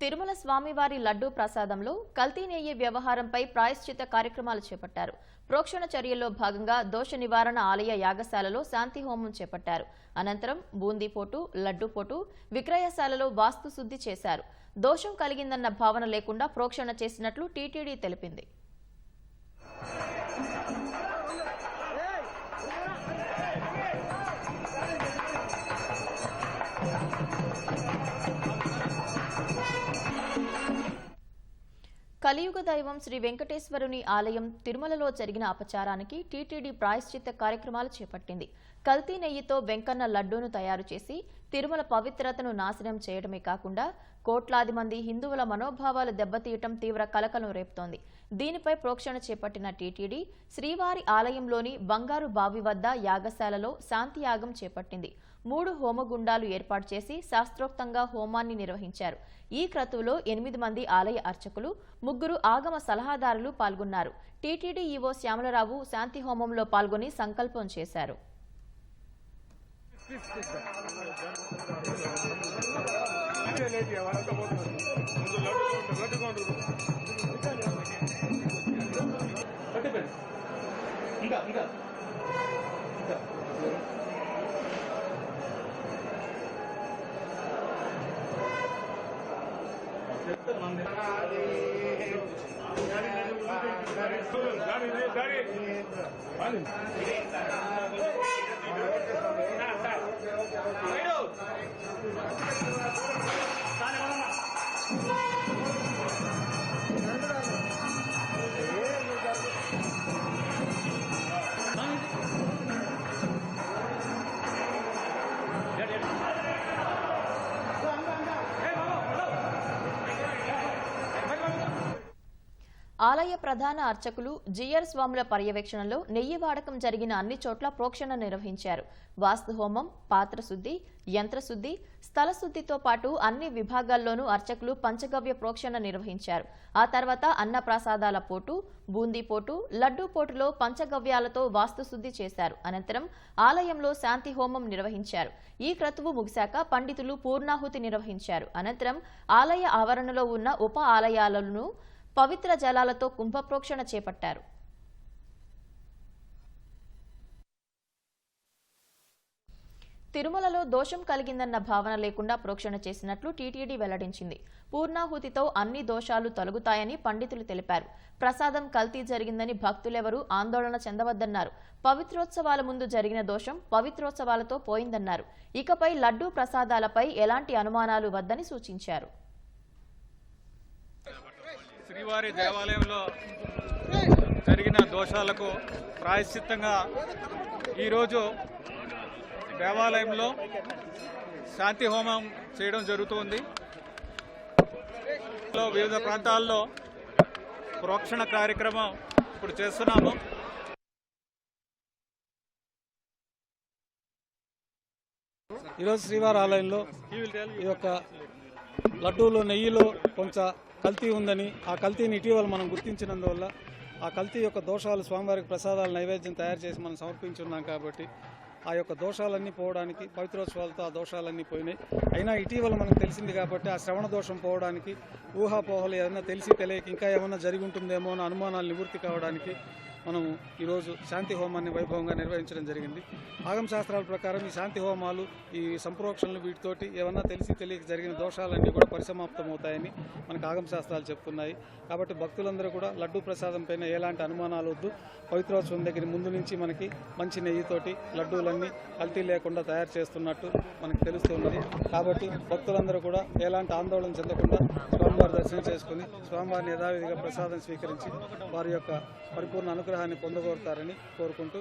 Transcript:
తిరుమల స్వామివారి లడ్డూ ప్రసాదంలో కల్తీ నెయ్యి వ్యవహారంపై ప్రాయశ్చిత్త కార్యక్రమాలు చేపట్టారు. ప్రోక్షణ చర్యల్లో భాగంగా దోష నివారణ ఆలయ యాగశాలలో శాంతి హోమం చేపట్టారు. అనంతరం బూందీపోటు, లడ్డూపోటు విక్రయశాలలో వాస్తు శుద్ధి చేశారు. దోషం కలిగిందన్న భావన లేకుండా ప్రోక్షణ చేసినట్లు టీటీడీ తెలిపింది. కలియుగ దైవం శ్రీ వెంకటేశ్వరుని ఆలయం తిరుమలలో జరిగిన అపచారానికి టీటీడీ ప్రాయశ్చిత్త కార్యక్రమాలు చేపట్టింది. కల్తీ నెయ్యితో వెంకన్న లడ్డూను తయారు చేసి తిరుమల పవిత్రతను నాశనం చేయడమే కాకుండా కోట్లాది మంది హిందువుల మనోభావాలు దెబ్బతీయటం తీవ్ర కలకలం రేపుతోంది. దీనిపై ప్రోక్షణ చేపట్టిన టీటీడీ శ్రీవారి ఆలయంలోని బంగారు బావి వద్ద యాగశాలలో శాంతి యాగం చేపట్టింది. 3 హోమగుండాలు ఏర్పాటు చేసి శాస్త్రోక్తంగా హోమాన్ని నిర్వహించారు. ఈ క్రతువులో 8 మంది ఆలయ అర్చకులు, 3 ఆగమ సలహాదారులు పాల్గొన్నారు. టీటీడీ ఈవో శ్యామలరావు శాంతి హోమంలో పాల్గొని సంకల్పం చేశారు. ఆలయ ప్రధాన అర్చకులు జిఆర్ స్వాముల పర్యవేక్షణలో నెయ్యి వాడకం జరిగిన అన్ని చోట్ల ప్రోక్షణ నిర్వహించారు. వాస్తు హోమం, పాత్ర శుద్ధి, యంత్రశుద్ధి, స్థల శుద్ధితో పాటు అన్ని విభాగాల్లోనూ అర్చకులు పంచగవ్య ప్రోక్షణ నిర్వహించారు. ఆ తర్వాత అన్నప్రసాదాల పోటు, బూందీ పోటు, లడ్డూ పోటులో పంచగవ్యాలతో వాస్తు శుద్ధి చేశారు. అనంతరం ఆలయంలో శాంతి హోమం నిర్వహించారు. ఈ క్రతువు ముగిశాక పండితులు పూర్ణాహుతి నిర్వహించారు. అనంతరం ఆలయ ఆవరణలో ఉన్న ఉప ఆలయాలను పవిత్ర జలాలతో కుంభప్రోక్షణ చేపట్టారు. తిరుమలలో దోషం కలిగిందన్న భావన లేకుండా ప్రోక్షణ చేసినట్లు టీటీడీ వెల్లడించింది. పూర్ణాహుతితో అన్ని దోషాలు తొలగుతాయని పండితులు తెలిపారు. ప్రసాదం కల్తీ జరిగిందని భక్తులెవరూ ఆందోళన చెందవద్దన్నారు. పవిత్రోత్సవాల ముందు జరిగిన దోషం పవిత్రోత్సవాలతో పోయిందన్నారు. ఇకపై లడ్డూ ప్రసాదాలపై ఎలాంటి అనుమానాలు వద్దని సూచించారు. శ్రీవారి దేవాలయంలో జరిగిన దోషాలకు ప్రాయశ్చిత్తంగా ఈరోజు దేవాలయంలో శాంతి హోమం చేయడం జరుగుతుంది. వివిధ ప్రాంతాల్లో ప్రోక్షణ కార్యక్రమం ఇప్పుడు చేస్తున్నాము. ఈరోజు శ్రీవారి ఆలయంలో ఈ యొక్క లడ్డూలో నెయ్యిలో కొంచెం కల్తీ ఉందని, ఆ కల్తీని ఇటీవల మనం గుర్తించినందువల్ల ఆ కల్తీ యొక్క దోషాలు స్వామివారికి ప్రసాదాల నైవేద్యం తయారు చేసి మనం సమర్పించున్నాం కాబట్టి ఆ యొక్క దోషాలన్నీ పోవడానికి పవిత్రోత్సవాలతో ఆ దోషాలన్నీ పోయినాయి. అయినా ఇటీవల మనకు తెలిసింది కాబట్టి ఆ శ్రవణ దోషం పోవడానికి, ఊహాపోహలు ఏదైనా తెలిసి తెలియక ఇంకా ఏమన్నా జరిగి ఉంటుందేమో అన్న అనుమానాలు నివృత్తి కావడానికి మనం ఈరోజు శాంతి హోమాన్ని వైభవంగా నిర్వహించడం జరిగింది. ఆగమ శాస్త్రాల ప్రకారం ఈ శాంతి హోమాలు, ఈ సంప్రోక్షణలు వీటితోటి ఏమన్నా తెలిసి తెలియక జరిగిన దోషాలన్నీ కూడా పరిసమాప్తమవుతాయని మనకు ఆగమ శాస్త్రాలు చెప్తున్నాయి. కాబట్టి భక్తులందరూ కూడా లడ్డూ ప్రసాదం పైన ఎలాంటి అనుమానాలు వద్దు. పవిత్రోత్సవం దగ్గర ముందు నుంచి మనకి మంచి నెయ్యితోటి లడ్డూలన్నీ కల్తీ లేకుండా తయారు చేస్తున్నట్టు మనకు తెలుస్తున్నది. కాబట్టి భక్తులందరూ కూడా ఎలాంటి ఆందోళన చెందకుండా స్వామివారి దర్శనం చేసుకుని స్వామివారిని యథావిధిగా ప్రసాదం స్వీకరించి వారి యొక్క పరిపూర్ణ అనుగ్రహాన్ని పొందగోరుతారని కోరుకుంటూ